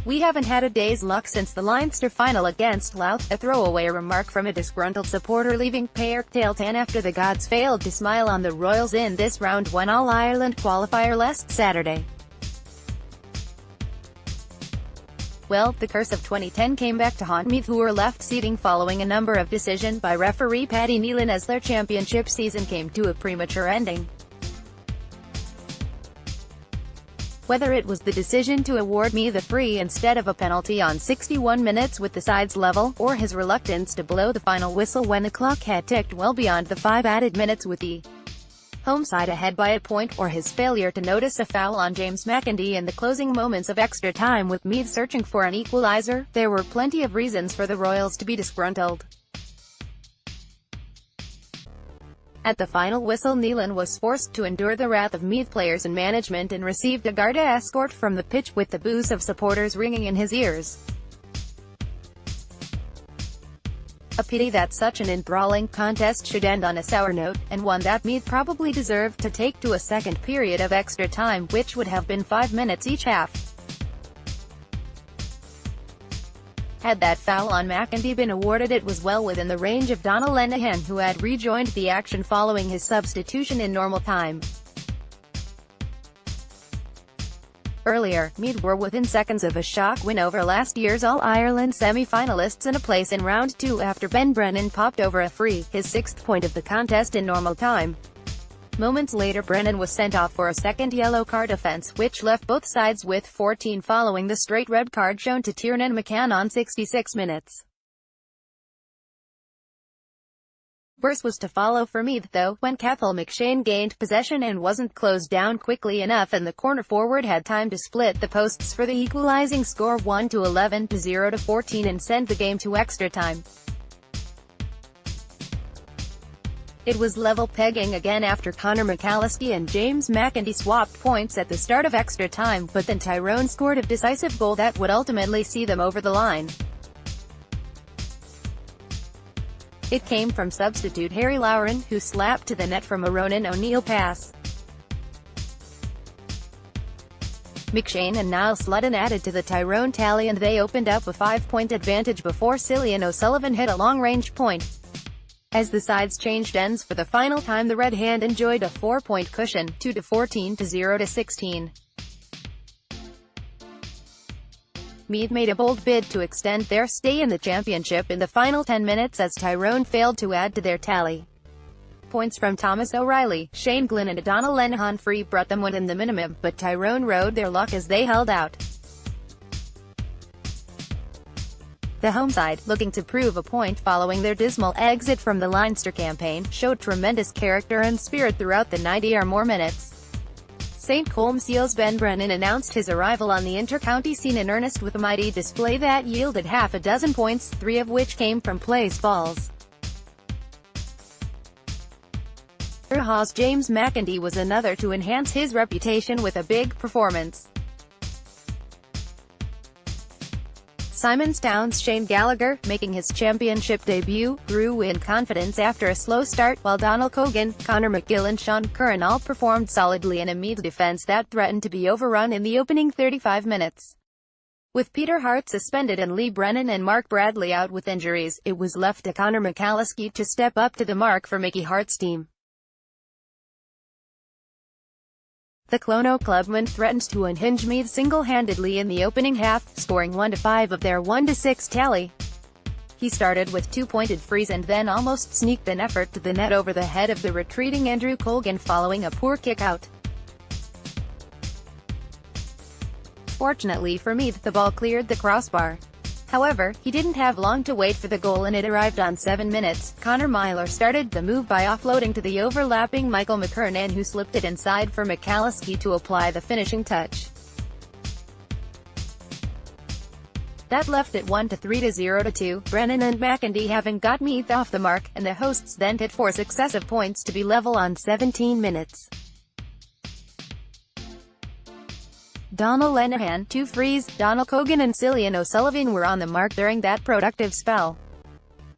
"We haven't had a day's luck since the Leinster final against Louth," a throwaway remark from a disgruntled supporter leaving Pairc Tailteann after the gods failed to smile on the Royals in this Round 1 All-Ireland qualifier last Saturday. Well, the curse of 2010 came back to haunt Meath, who were left seething following a number of decisions by referee Paddy Neilan as their championship season came to a premature ending. Whether it was the decision to award Meath a free instead of a penalty on 61 minutes with the sides level, or his reluctance to blow the final whistle when the clock had ticked well beyond the 5 added minutes with the home side ahead by a point, or his failure to notice a foul on James McEndy in the closing moments of extra time with Meath searching for an equaliser, there were plenty of reasons for the Royals to be disgruntled. At the final whistle, Neilan was forced to endure the wrath of Meath players and management and received a Garda escort from the pitch, with the boos of supporters ringing in his ears. A pity that such an enthralling contest should end on a sour note, and one that Meath probably deserved to take to a second period of extra time, which would have been 5 minutes each half. Had that foul on McEndy been awarded, it was well within the range of Donal Lenihan, who had rejoined the action following his substitution in normal time. Earlier, Meath were within seconds of a shock win over last year's All-Ireland semi-finalists and a place in Round 2 after Ben Brennan popped over a free, his 6th point of the contest in normal time. Moments later, Brennan was sent off for a second yellow card offence, which left both sides with 14 following the straight red card shown to Tiernan McCann on 66 minutes. Worse was to follow for Meath, though, when Cathal McShane gained possession and wasn't closed down quickly enough, and the corner forward had time to split the posts for the equalising score 1-11 to 0-14 and send the game to extra time. It was level pegging again after Conor McAlliskey and James McEndy swapped points at the start of extra time, but then Tyrone scored a decisive goal that would ultimately see them over the line. It came from substitute Harry Lowran, who slapped to the net from a Ronan O'Neill pass. McShane and Niall Sludden added to the Tyrone tally, and they opened up a 5-point advantage before Cillian O'Sullivan hit a long-range point. As the sides changed ends for the final time, the Red Hand enjoyed a 4-point cushion, 2-14 to 0-16. Meath made a bold bid to extend their stay in the championship in the final 10 minutes as Tyrone failed to add to their tally. Points from Thomas O'Reilly, Shane Glynn and a Donal Lenihan free brought them within the minimum, but Tyrone rode their luck as they held out. The home side, looking to prove a point following their dismal exit from the Leinster campaign, showed tremendous character and spirit throughout the 90 or more minutes. St Colmcille's Ben Brennan announced his arrival on the inter-county scene in earnest with a mighty display that yielded half a dozen points, 3 of which came from place balls. Hawes James McEndy was another to enhance his reputation with a big performance. Simonstown's Shane Gallagher, making his championship debut, grew in confidence after a slow start, while Donald Cogan, Conor McGill and Sean Curran all performed solidly in a Meath defence that threatened to be overrun in the opening 35 minutes. With Peter Hart suspended and Lee Brennan and Mark Bradley out with injuries, it was left to Conor McAlliskey to step up to the mark for Mickey Hart's team. The Clono clubman threatened to unhinge Meath single-handedly in the opening half, scoring 1-5 of their 1-6 tally. He started with 2 pointed frees and then almost sneaked an effort to the net over the head of the retreating Andrew Colgan following a poor kick-out. Fortunately for Meath, the ball cleared the crossbar. However, he didn't have long to wait for the goal, and it arrived on 7 minutes. Conor Myler started the move by offloading to the overlapping Michael McKernan, who slipped it inside for McAlliskey to apply the finishing touch. That left it 1-3 to 0-2, Brennan and McEndy having got Meath off the mark, and the hosts then hit 4 successive points to be level on 17 minutes. Donal Lenihan, 2 frees, Donal Cogan and Cillian O'Sullivan were on the mark during that productive spell.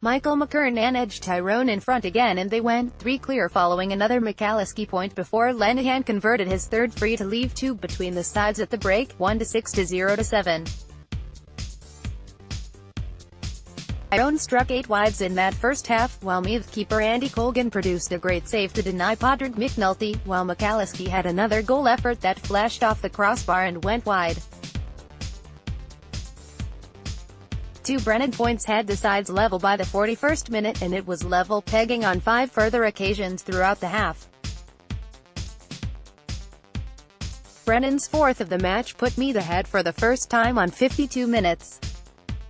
Michael McKernan edged Tyrone in front again, and they went 3 clear following another McAlliskey point before Lenihan converted his 3rd free to leave 2 between the sides at the break, 1-6 to 0-7. Tyrone struck 8 wides in that first half, while Meath keeper Andy Colgan produced a great save to deny Padraig McNulty, while McAlliskey had another goal effort that flashed off the crossbar and went wide. 2 Brennan points had the sides level by the 41st minute, and it was level pegging on 5 further occasions throughout the half. Brennan's fourth of the match put Meath ahead for the first time on 52 minutes.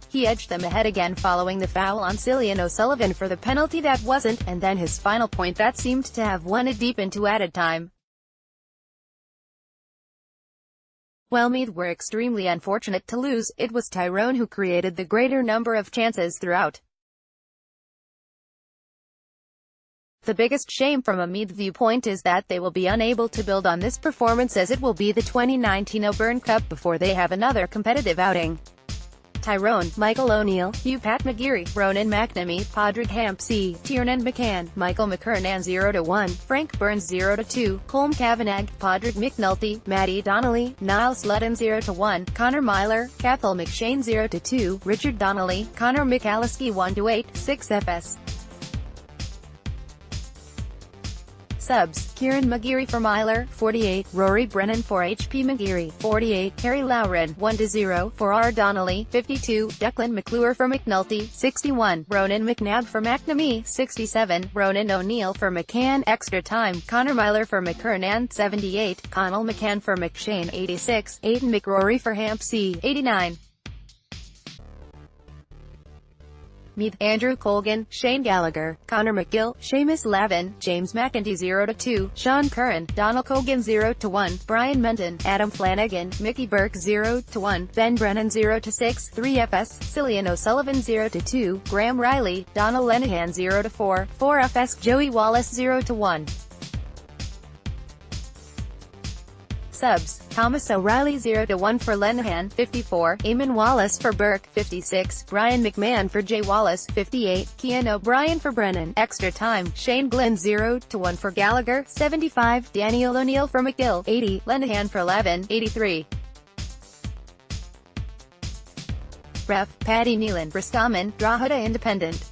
He edged them ahead again following the foul on Cillian O'Sullivan for the penalty that wasn't, and then his final point that seemed to have won it deep into added time. While Meath were extremely unfortunate to lose, it was Tyrone who created the greater number of chances throughout. The biggest shame from a Meath viewpoint is that they will be unable to build on this performance, as it will be the 2019 O'Byrne Cup before they have another competitive outing. Tyrone, Michael O'Neill, Hugh Pat McGeary, Ronan McNamee, Padraig Hampsey, Tiernan McCann, Michael McKernan 0-1, Frank Burns 0-2, Colm Cavanagh, Padraig McNulty, Matty Donnelly, Niall Sludden 0-1, Connor Myler, Cathal McShane 0-2, Richard Donnelly, Connor McAlliskey 1-8, 6 FS. Subs: Kieran McGeary for Myler, 48, Rory Brennan for HP McGeary, 48, Harry Lowren, 1-0, for R. Donnelly, 52, Declan McClure for McNulty, 61, Ronan McNabb for McNamee, 67, Ronan O'Neill for McCann, extra time, Connor Myler for McKernan, 78, Conall McCann for McShane, 86, Aidan McRory for Hampsey, 89. Meath: Andrew Colgan, Shane Gallagher, Conor McGill, Seamus Lavin, James McEntee 0-2, Sean Curran, Donald Cogan 0-1, Brian Menton, Adam Flanagan, Mickey Burke 0-1, Ben Brennan 0-6, 3 FS, Cillian O'Sullivan 0-2, Graham Riley, Donald Lenihan 0-4, 4 FS, Joey Wallace 0-1. Subs: Thomas O'Reilly 0-1 for Lenihan, 54, Eamon Wallace for Burke, 56, Brian McMahon for Jay Wallace, 58, Cian O'Brien for Brennan, extra time, Shane Glynn 0-1 for Gallagher, 75, Daniel O'Neill for McGill, 80, Lenihan for Lavin, 83. Ref: Paddy Neilan, Roscommon, Drogheda Independent.